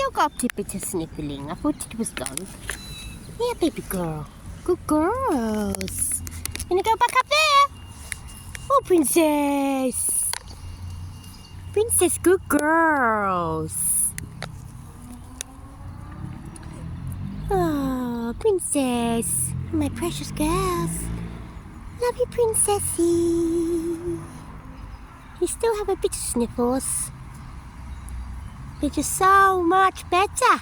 still got a bit of sniffling. I thought it was gone. Yeah, baby girl. Good girls. Gonna go back up there. Oh, princess. Princess, good girls. Oh, princess. My precious girls. Love you, princessy. You still have a bit of sniffles. You're just so much better.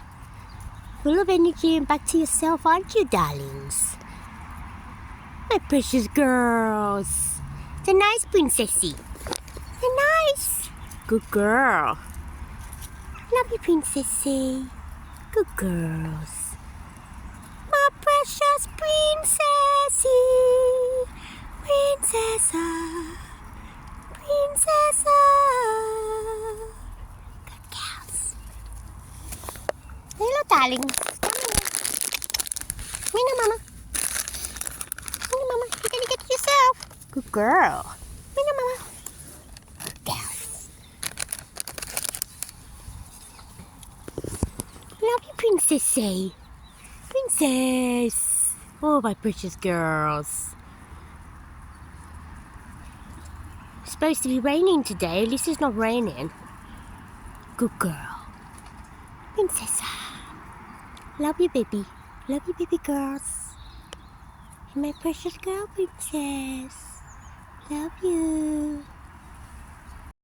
Full of energy and back to yourself, aren't you, darlings? My precious girls. They're nice, princessy. They're nice. Good girl. Love you, princessy. Good girls. My precious princessy. Princessa. Princessa. Good girls. Hello, darlings. Come here, Mama. Come here, Mama. You're gonna get it yourself. Good girl. Come here, Mama. Good girls. Love you, princessy. Princess. Oh, my precious girls. It's supposed to be raining today. At least it's not raining. Good girl. Princessa. Love you, baby. Love you, baby girls. You're my precious girl, princess. Love you.